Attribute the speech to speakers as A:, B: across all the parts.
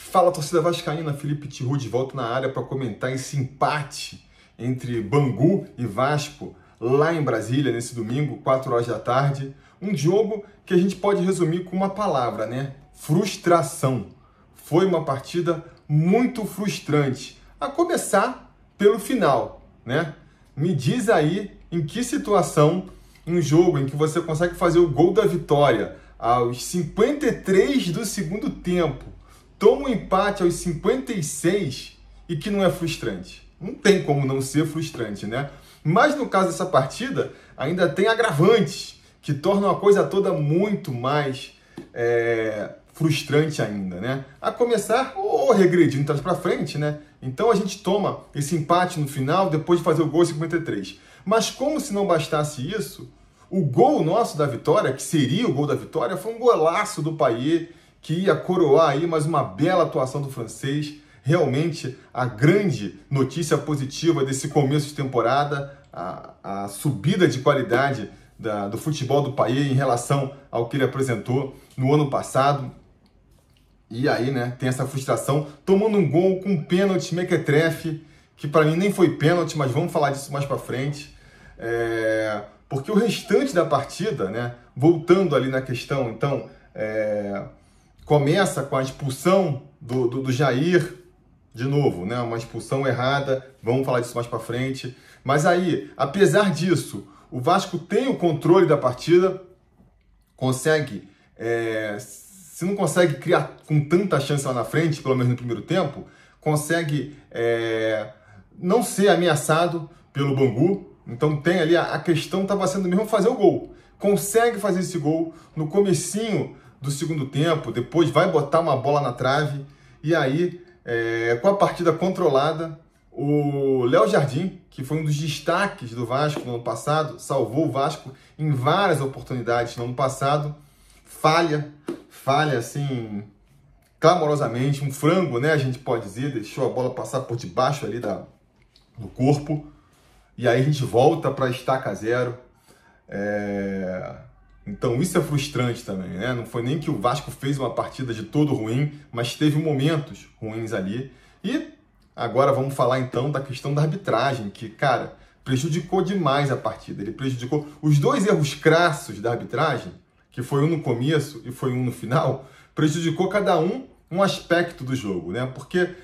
A: Fala, torcida vascaína, Felipe Tiru de volta na área para comentar esse empate entre Bangu e Vasco lá em Brasília nesse domingo, 4 horas da tarde. Um jogo que a gente pode resumir com uma palavra, né? Frustração. Foi uma partida muito frustrante, a começar pelo final, né? Me diz aí em que situação um jogo em que você consegue fazer o gol da vitória aos 53 do segundo tempo, toma um empate aos 56 e que não é frustrante. Não tem como não ser frustrante, né? Mas no caso dessa partida, ainda tem agravantes que tornam a coisa toda muito mais frustrante ainda, né? A começar, ou regredindo trás para frente, né? Então a gente toma esse empate no final, depois de fazer o gol 53. Mas como se não bastasse isso, o gol nosso da vitória, que seria o gol da vitória, foi um golaço do Payet, que ia coroar aí mais uma bela atuação do francês. Realmente a grande notícia positiva desse começo de temporada, a subida de qualidade do futebol do Payet em relação ao que ele apresentou no ano passado. E aí, né, tem essa frustração, tomando um gol com um pênalti mequetrefe, que para mim nem foi pênalti, mas vamos falar disso mais para frente. Porque o restante da partida, né, voltando ali na questão, então, começa com a expulsão do Jair, de novo, né, uma expulsão errada, vamos falar disso mais para frente. Mas aí, apesar disso, o Vasco tem o controle da partida, consegue, se não consegue criar com tanta chance lá na frente, pelo menos no primeiro tempo, consegue não ser ameaçado pelo Bangu. Então tem ali, a questão estava sendo mesmo fazer o gol. Consegue fazer esse gol no comecinho do segundo tempo, depois vai botar uma bola na trave, e aí, com a partida controlada, o Léo Jardim, que foi um dos destaques do Vasco no ano passado, salvou o Vasco em várias oportunidades no ano passado, falha assim, clamorosamente, um frango, né, a gente pode dizer, deixou a bola passar por debaixo ali do corpo, e aí a gente volta para a estaca zero. Então isso é frustrante também, né? Não foi nem que o Vasco fez uma partida de todo ruim, mas teve momentos ruins ali. E agora vamos falar então da questão da arbitragem, que, cara, prejudicou demais a partida. Ele prejudicou os dois erros crassos da arbitragem, que foi um no começo e foi um no final, prejudicou cada um aspecto do jogo, né? Porque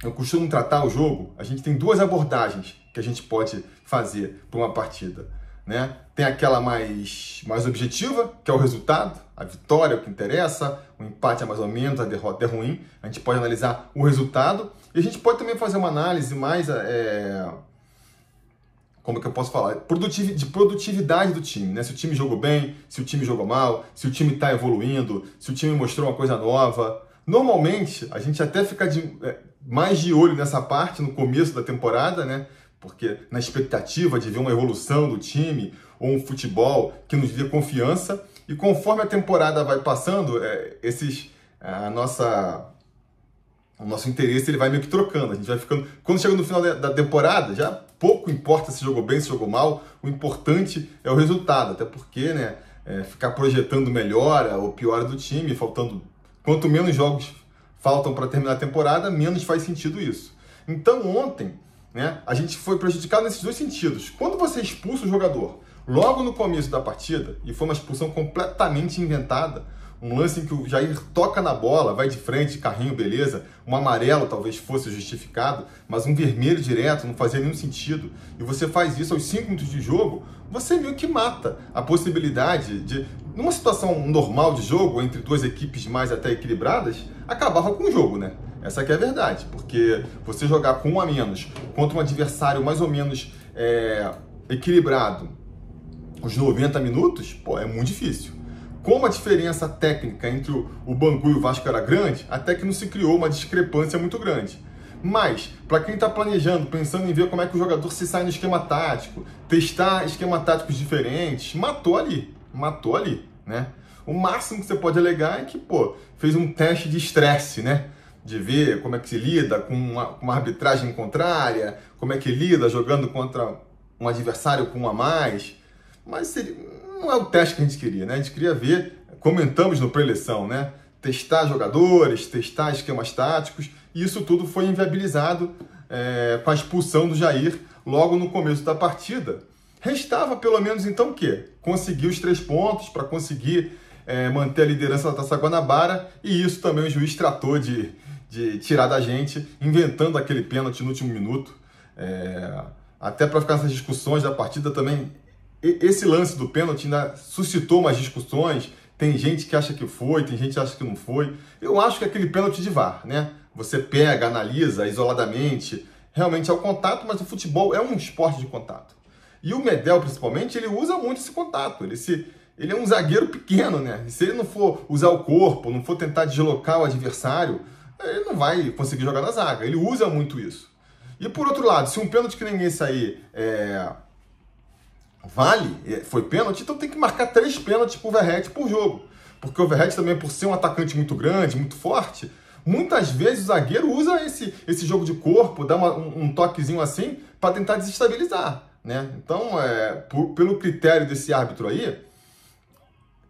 A: eu costumo tratar o jogo, a gente tem duas abordagens que a gente pode fazer para uma partida, né? Tem aquela mais objetiva, que é o resultado, a vitória é o que interessa, o empate é mais ou menos, a derrota é ruim. A gente pode analisar o resultado e a gente pode também fazer uma análise mais, como que eu posso falar? De produtividade do time, né? Se o time jogou bem, se o time jogou mal, se o time está evoluindo, se o time mostrou uma coisa nova. Normalmente, a gente até fica mais de olho nessa parte no começo da temporada, né? Porque na expectativa de ver uma evolução do time ou um futebol que nos dê confiança. E conforme a temporada vai passando, o nosso interesse ele vai meio que trocando. A gente vai ficando. Quando chega no final da temporada, já pouco importa se jogou bem, se jogou mal. O importante é o resultado, até porque, né, ficar projetando melhora ou piora do time, quanto menos jogos faltam para terminar a temporada, menos faz sentido isso. Então ontem, né, a gente foi prejudicado nesses dois sentidos. Quando você expulsa o jogador logo no começo da partida, e foi uma expulsão completamente inventada, um lance em que o Jair toca na bola, vai de frente, carrinho, beleza, um amarelo talvez fosse justificado, mas um vermelho direto não fazia nenhum sentido, e você faz isso aos 5 minutos de jogo, você meio que mata a possibilidade de, numa situação normal de jogo, entre duas equipes mais até equilibradas, acabava com o jogo, né? Essa aqui é a verdade, porque você jogar com um a menos contra um adversário mais ou menos equilibrado os 90 minutos, pô, é muito difícil. Como a diferença técnica entre o Bangu e o Vasco era grande, até que não se criou uma discrepância muito grande. Mas, para quem está planejando, pensando em ver como é que o jogador se sai no esquema tático, testar esquemas táticos diferentes, matou ali, né? O máximo que você pode alegar é que, pô, fez um teste de estresse, né? De ver como é que se lida com uma arbitragem contrária, como é que lida jogando contra um adversário com um a mais. Mas não é o teste que a gente queria, né? A gente queria ver, comentamos no pré-eleição, né? testar jogadores, testar esquemas táticos, e isso tudo foi inviabilizado com a expulsão do Jair logo no começo da partida. Restava pelo menos então o quê? Conseguir os 3 pontos para conseguir manter a liderança da Taça Guanabara, e isso também o juiz tratou de tirar da gente, inventando aquele pênalti no último minuto. Até para ficar nessas discussões da partida também, esse lance do pênalti ainda suscitou umas discussões. Tem gente que acha que foi, tem gente que acha que não foi. Eu acho que é aquele pênalti de VAR, né? Você pega, analisa isoladamente, realmente é o contato, mas o futebol é um esporte de contato. E o Medel, principalmente, ele usa muito esse contato. Ele é um zagueiro pequeno, né? E se ele não for usar o corpo, não for tentar deslocar o adversário, ele não vai conseguir jogar na zaga. Ele usa muito isso. E por outro lado, se um pênalti que nem esse aí foi pênalti, então tem que marcar 3 pênaltis pro Verratti por jogo. Porque o Verratti também, por ser um atacante muito grande, muito forte, muitas vezes o zagueiro usa esse jogo de corpo, dá um toquezinho assim, para tentar desestabilizar, né? Então, pelo critério desse árbitro aí,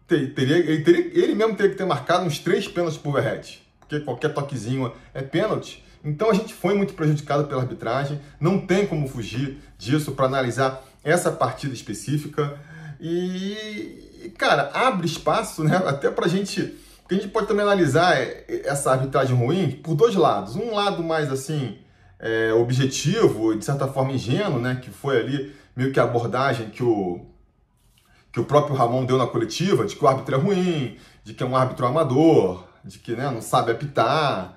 A: ele mesmo teria que ter marcado uns 3 pênaltis pro Verratti, porque qualquer toquezinho é pênalti. Então a gente foi muito prejudicado pela arbitragem, não tem como fugir disso para analisar essa partida específica. E, cara, abre espaço, né, até pra gente... Porque a gente pode também analisar essa arbitragem ruim por 2 lados. Um lado mais, assim, objetivo, de certa forma ingênuo, né, que foi ali meio que a abordagem que o próprio Ramon deu na coletiva, de que o árbitro é ruim, de que é um árbitro amador, de que, né, não sabe apitar.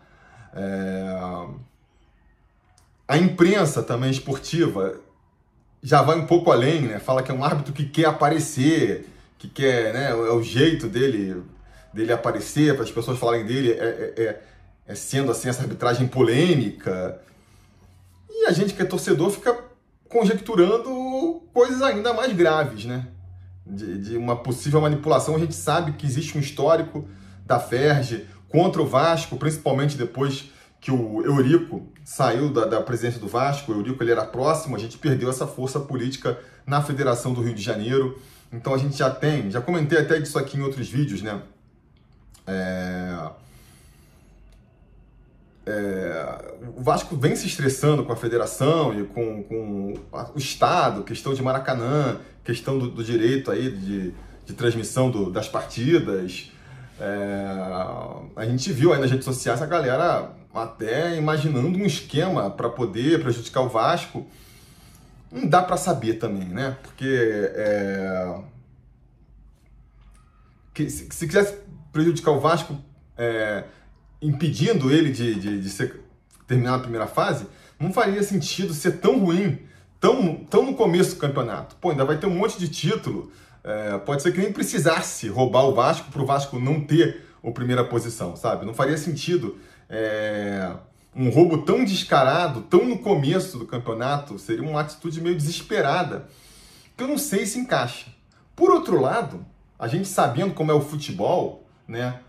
A: A imprensa também esportiva já vai um pouco além, né? Fala que é um árbitro que quer aparecer, que quer, né? É o jeito dele aparecer, para as pessoas falarem dele, sendo assim essa arbitragem polêmica. E a gente que é torcedor fica conjecturando coisas ainda mais graves, né? De uma possível manipulação. A gente sabe que existe um histórico da Ferge contra o Vasco, principalmente depois que o Eurico saiu da presidência do Vasco. O Eurico, ele era próximo, a gente perdeu essa força política na Federação do Rio de Janeiro. Então a gente já comentei até disso aqui em outros vídeos, né? O Vasco vem se estressando com a federação e com o Estado, questão de Maracanã, questão do direito aí de transmissão das partidas. A gente viu aí nas redes sociais a galera até imaginando um esquema para poder prejudicar o Vasco. Não dá para saber também, né? Porque se quisesse prejudicar o Vasco impedindo ele de terminar a primeira fase, não faria sentido ser tão ruim, tão no começo do campeonato. Pô, ainda vai ter um monte de título. Pode ser que nem precisasse roubar o Vasco para o Vasco não ter a primeira posição, sabe? Não faria sentido um roubo tão descarado, tão no começo do campeonato. Seria uma atitude meio desesperada, que eu não sei se encaixa. Por outro lado, a gente sabendo como é o futebol, né?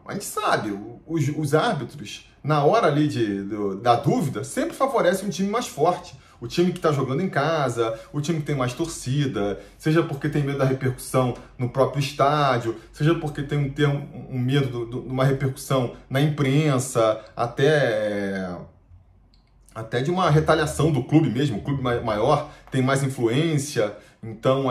A: A gente sabe, os árbitros, na hora ali da dúvida, sempre favorecem um time mais forte. O time que está jogando em casa, o time que tem mais torcida, seja porque tem medo da repercussão no próprio estádio, seja porque tem um medo de uma repercussão na imprensa, até de uma retaliação do clube mesmo. O clube maior tem mais influência, então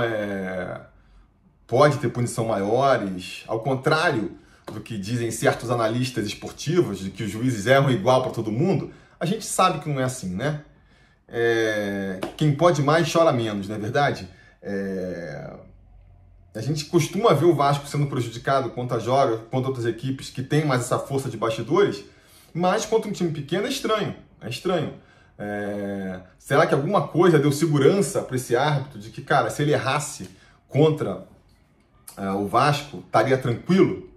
A: pode ter punição maiores. Ao contrário do que dizem certos analistas esportivos, de que os juízes erram igual para todo mundo, a gente sabe que não é assim, né? Quem pode mais chora menos, não é verdade? A gente costuma ver o Vasco sendo prejudicado contra outras equipes que têm mais essa força de bastidores, mas contra um time pequeno é estranho. Será que alguma coisa deu segurança para esse árbitro de que, cara, se ele errasse contra o Vasco, estaria tranquilo?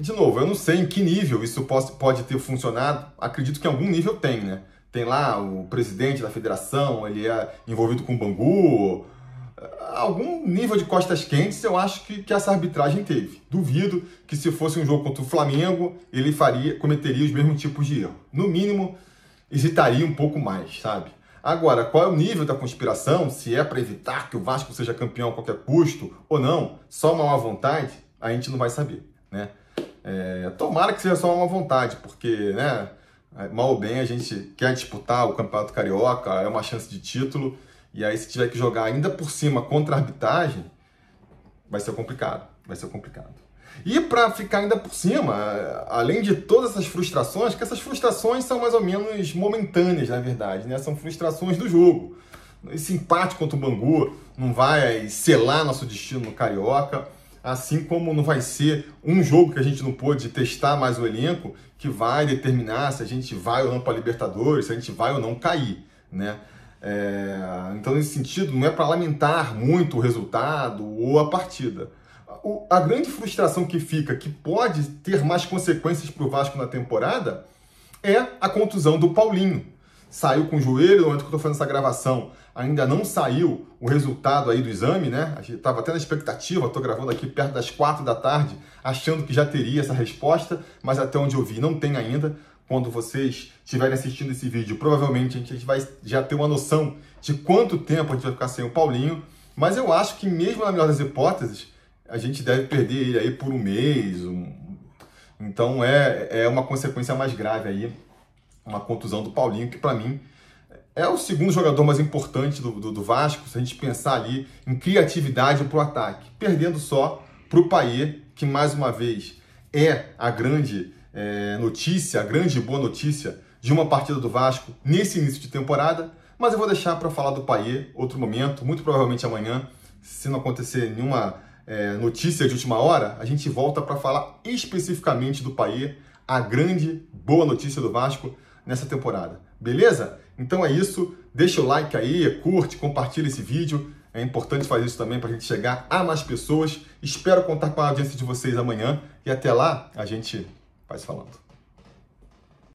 A: De novo, eu não sei em que nível isso pode ter funcionado. Acredito que em algum nível tem, né? Tem lá o presidente da federação, ele é envolvido com o Bangu. Algum nível de costas quentes eu acho que essa arbitragem teve. Duvido que se fosse um jogo contra o Flamengo, ele cometeria os mesmos tipos de erro. No mínimo, hesitaria um pouco mais, sabe? Agora, qual é o nível da conspiração? Se é para evitar que o Vasco seja campeão a qualquer custo ou não, só uma má vontade, a gente não vai saber, né? Tomara que seja só uma má vontade, porque, né, mal ou bem a gente quer disputar o Campeonato Carioca, é uma chance de título, e aí se tiver que jogar ainda por cima contra a arbitragem, vai ser complicado, vai ser complicado. E para ficar ainda por cima, além de todas essas frustrações, que essas frustrações são mais ou menos momentâneas, na verdade, né? São frustrações do jogo. Esse empate contra o Bangu não vai selar nosso destino no Carioca, assim como não vai ser um jogo que a gente não pôde testar mais o elenco que vai determinar se a gente vai ou não para a Libertadores, se a gente vai ou não cair, né? Então, nesse sentido, não é para lamentar muito o resultado ou a partida. A grande frustração que fica, que pode ter mais consequências para o Vasco na temporada, é a contusão do Paulinho. Saiu com o joelho, no momento que eu estou fazendo essa gravação, ainda não saiu o resultado aí do exame, né? A gente estava até na expectativa, estou gravando aqui perto das 4 da tarde, achando que já teria essa resposta, mas até onde eu vi não tem ainda. Quando vocês estiverem assistindo esse vídeo, provavelmente a gente vai já ter uma noção de quanto tempo a gente vai ficar sem o Paulinho, mas eu acho que mesmo na melhor das hipóteses, a gente deve perder ele aí por um mês. Então é uma consequência mais grave aí, uma contusão do Paulinho, que para mim é o segundo jogador mais importante do Vasco, se a gente pensar ali em criatividade para o ataque, perdendo só para o Payet, que mais uma vez é a grande notícia, a grande e boa notícia de uma partida do Vasco nesse início de temporada, mas eu vou deixar para falar do Payet outro momento, muito provavelmente amanhã, se não acontecer nenhuma notícia de última hora, a gente volta para falar especificamente do Payet, a grande boa notícia do Vasco nessa temporada. Beleza? Então é isso, deixa o like aí, curte, compartilha esse vídeo, é importante fazer isso também para a gente chegar a mais pessoas. Espero contar com a audiência de vocês amanhã e até lá a gente vai se falando.